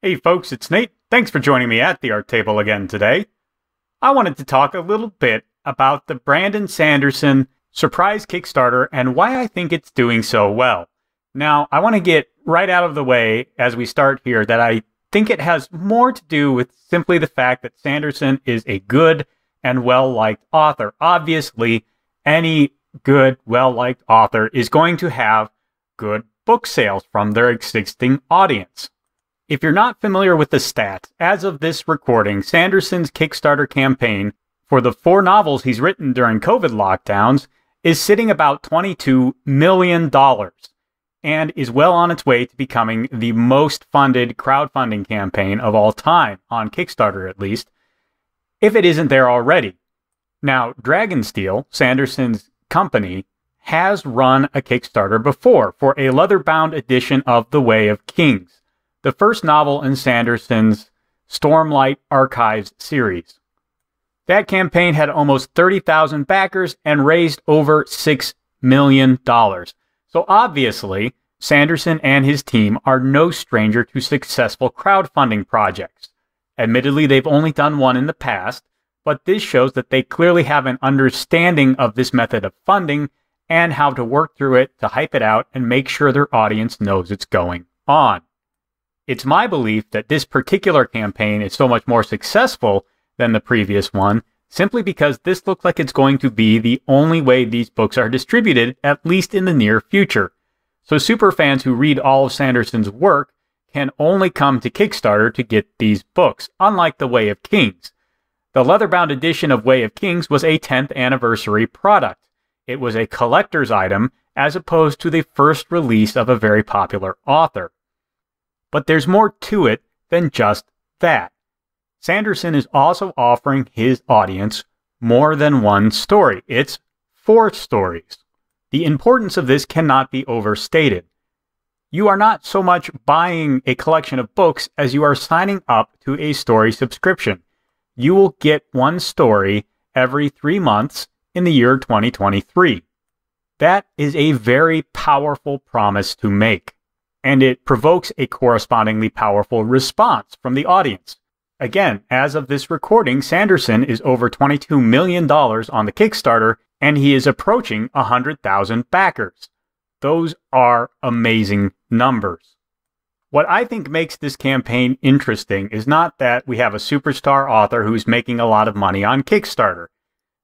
Hey folks, it's Nate. Thanks for joining me at the art table again today. I wanted to talk a little bit about the Brandon Sanderson surprise Kickstarter and why I think it's doing so well. Now, I want to get right out of the way as we start here that I think it has more to do with simply the fact that Sanderson is a good and well-liked author. Obviously, any good, well-liked author is going to have good book sales from their existing audience. If you're not familiar with the stats, as of this recording, Sanderson's Kickstarter campaign for the 4 novels he's written during COVID lockdowns is sitting about $22 million and is well on its way to becoming the most funded crowdfunding campaign of all time, on Kickstarter at least, if it isn't there already. Now, Dragonsteel, Sanderson's company, has run a Kickstarter before for a leather-bound edition of The Way of Kings, the first novel in Sanderson's Stormlight Archives series. That campaign had almost 30,000 backers and raised over $6 million. So obviously, Sanderson and his team are no stranger to successful crowdfunding projects. Admittedly, they've only done one in the past, but this shows that they clearly have an understanding of this method of funding and how to work through it to hype it out and make sure their audience knows it's going on. It's my belief that this particular campaign is so much more successful than the previous one, simply because this looks like it's going to be the only way these books are distributed, at least in the near future. So superfans who read all of Sanderson's work can only come to Kickstarter to get these books, unlike The Way of Kings. The leather-bound edition of Way of Kings was a 10th anniversary product. It was a collector's item as opposed to the first release of a very popular author. But there's more to it than just that. Sanderson is also offering his audience more than one story. It's 4 stories. The importance of this cannot be overstated. You are not so much buying a collection of books as you are signing up to a story subscription. You will get one story every 3 months in the year 2023. That is a very powerful promise to make, and it provokes a correspondingly powerful response from the audience. Again, as of this recording, Sanderson is over $22 million on the Kickstarter, and he is approaching 100,000 backers. Those are amazing numbers. What I think makes this campaign interesting is not that we have a superstar author who's making a lot of money on Kickstarter.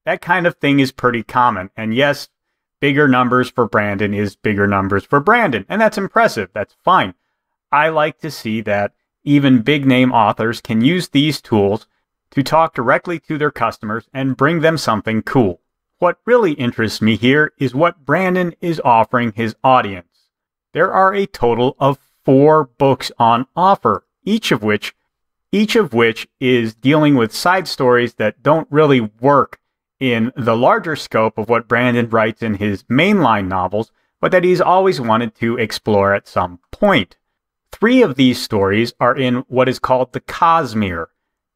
That kind of thing is pretty common, and yes, bigger numbers for Brandon is bigger numbers for Brandon, and that's impressive. That's fine. I like to see that even big-name authors can use these tools to talk directly to their customers and bring them something cool. What really interests me here is what Brandon is offering his audience. There are a total of 4 books on offer, each of which is dealing with side stories that don't really work in the larger scope of what Brandon writes in his mainline novels, but that he's always wanted to explore at some point. 3 of these stories are in what is called the Cosmere.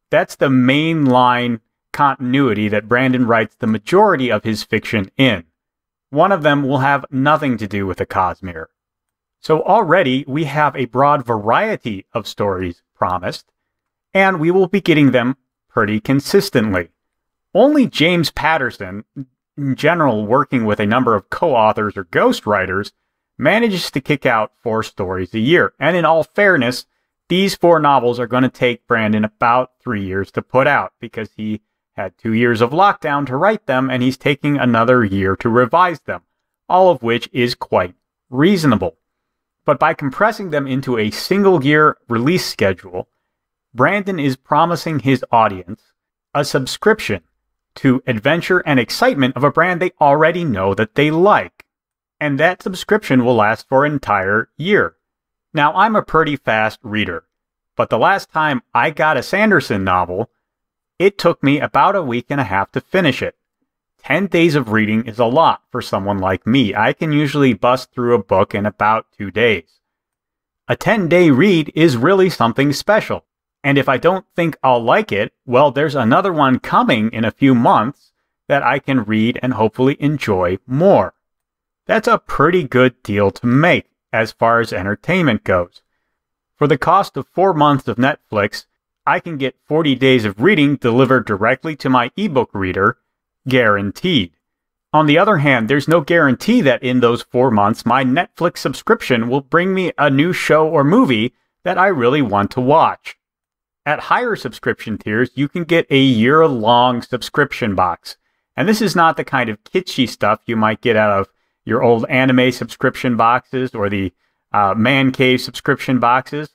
That's the mainline continuity that Brandon writes the majority of his fiction in. One of them will have nothing to do with the Cosmere. So already we have a broad variety of stories promised, and we will be getting them pretty consistently. Only James Patterson, in general working with a number of co-authors or ghostwriters, manages to kick out 4 stories a year. And in all fairness, these 4 novels are going to take Brandon about 3 years to put out, because he had 2 years of lockdown to write them, and he's taking another year to revise them, all of which is quite reasonable. But by compressing them into a single-year release schedule, Brandon is promising his audience a subscription to adventure and excitement of a brand they already know that they like. And that subscription will last for an entire year. Now, I'm a pretty fast reader, but the last time I got a Sanderson novel, it took me about a week and a half to finish it. 10 days of reading is a lot for someone like me. I can usually bust through a book in about 2 days. A 10-day read is really something special. And if I don't think I'll like it, well, there's another one coming in a few months that I can read and hopefully enjoy more. That's a pretty good deal to make as far as entertainment goes. For the cost of 4 months of Netflix, I can get 40 days of reading delivered directly to my ebook reader, guaranteed. On the other hand, there's no guarantee that in those 4 months my Netflix subscription will bring me a new show or movie that I really want to watch. At higher subscription tiers, you can get a year-long subscription box. And this is not the kind of kitschy stuff you might get out of your old anime subscription boxes or the Man Cave subscription boxes.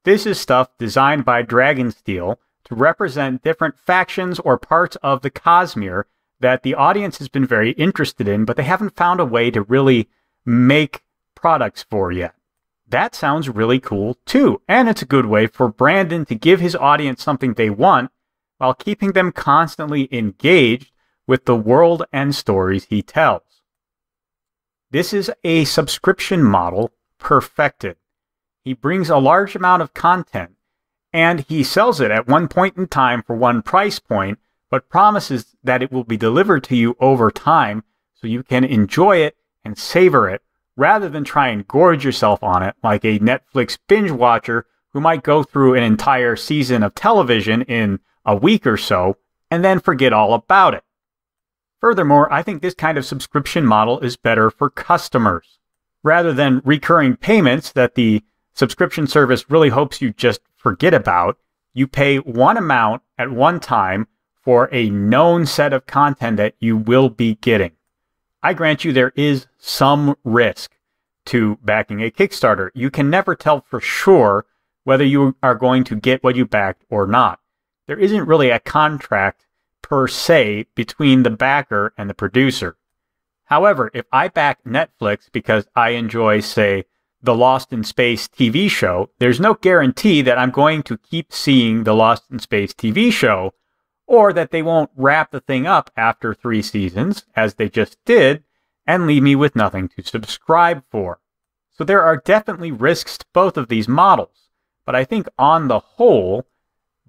This is stuff designed by Dragonsteel to represent different factions or parts of the Cosmere that the audience has been very interested in, but they haven't found a way to really make products for yet. That sounds really cool too, and it's a good way for Brandon to give his audience something they want while keeping them constantly engaged with the world and stories he tells. This is a subscription model perfected. He brings a large amount of content, and he sells it at one point in time for one price point, but promises that it will be delivered to you over time so you can enjoy it and savor it, rather than try and gorge yourself on it like a Netflix binge watcher who might go through an entire season of television in a week or so and then forget all about it. Furthermore, I think this kind of subscription model is better for customers. Rather than recurring payments that the subscription service really hopes you just forget about, you pay one amount at one time for a known set of content that you will be getting. I grant you there is some risk to backing a Kickstarter. You can never tell for sure whether you are going to get what you backed or not. There isn't really a contract per se between the backer and the producer. However, if I back Netflix because I enjoy, say, the Lost in Space TV show, there's no guarantee that I'm going to keep seeing the Lost in Space TV show, or that they won't wrap the thing up after 3 seasons, as they just did, and leave me with nothing to subscribe for. So there are definitely risks to both of these models, but I think on the whole,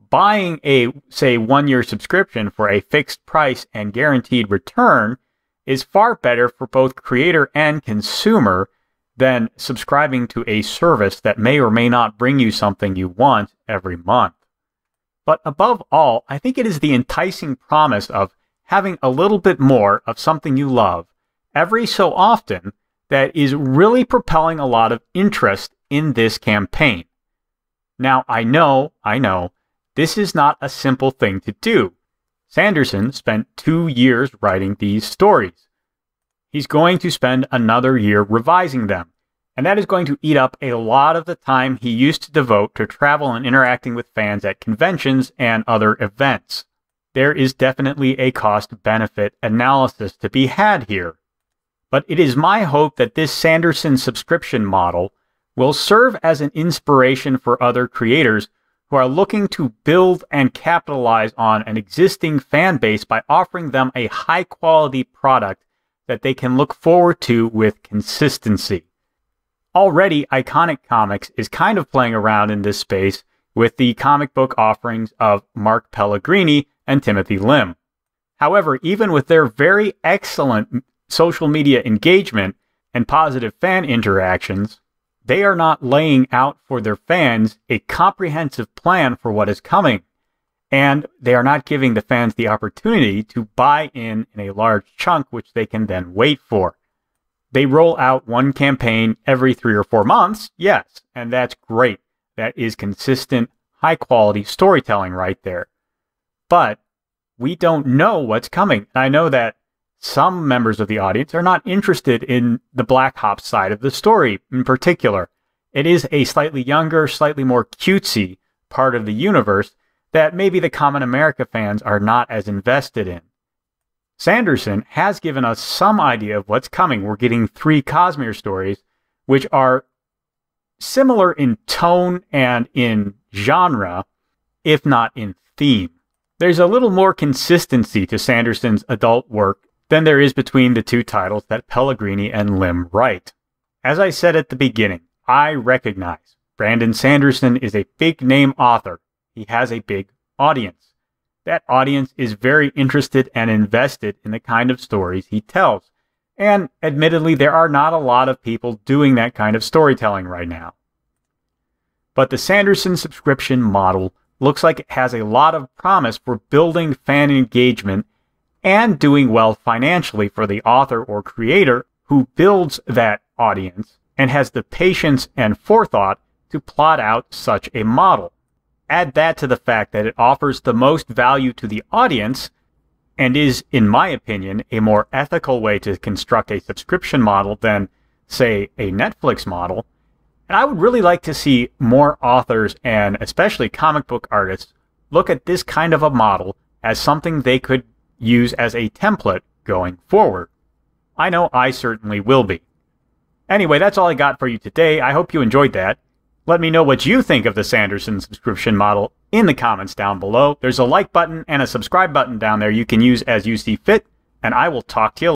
buying a, say, 1-year subscription for a fixed price and guaranteed return is far better for both creator and consumer than subscribing to a service that may or may not bring you something you want every month. But above all, I think it is the enticing promise of having a little bit more of something you love every so often that is really propelling a lot of interest in this campaign. Now, I know, this is not a simple thing to do. Sanderson spent 2 years writing these stories. He's going to spend another year revising them, and that is going to eat up a lot of the time he used to devote to travel and interacting with fans at conventions and other events. There is definitely a cost-benefit analysis to be had here. But it is my hope that this Sanderson subscription model will serve as an inspiration for other creators who are looking to build and capitalize on an existing fan base by offering them a high-quality product that they can look forward to with consistency. Already, Iconic Comics is kind of playing around in this space with the comic book offerings of Mark Pellegrini and Timothy Lim. However, even with their very excellent social media engagement and positive fan interactions, they are not laying out for their fans a comprehensive plan for what is coming, and they are not giving the fans the opportunity to buy in a large chunk which they can then wait for. They roll out one campaign every 3 or 4 months, yes, and that's great. That is consistent, high-quality storytelling right there. But we don't know what's coming. I know that some members of the audience are not interested in the Black Ops side of the story in particular. It is a slightly younger, slightly more cutesy part of the universe that maybe the common America fans are not as invested in. Sanderson has given us some idea of what's coming. We're getting 3 Cosmere stories, which are similar in tone and in genre, if not in theme. There's a little more consistency to Sanderson's adult work than there is between the 2 titles that Pellegrini and Lim write. As I said at the beginning, I recognize Brandon Sanderson is a big-name author. He has a big audience. That audience is very interested and invested in the kind of stories he tells. And admittedly, there are not a lot of people doing that kind of storytelling right now. but the Sanderson Subscription Model looks like it has a lot of promise for building fan engagement and doing well financially for the author or creator who builds that audience and has the patience and forethought to plot out such a model. Add that to the fact that it offers the most value to the audience and is, in my opinion, a more ethical way to construct a subscription model than, say, a Netflix model. And I would really like to see more authors and especially comic book artists look at this kind of a model as something they could use as a template going forward. I know I certainly will be. Anyway, that's all I got for you today. I hope you enjoyed that. Let me know what you think of the Sanderson subscription model in the comments down below. There's a like button and a subscribe button down there you can use as you see fit, and I will talk to you later.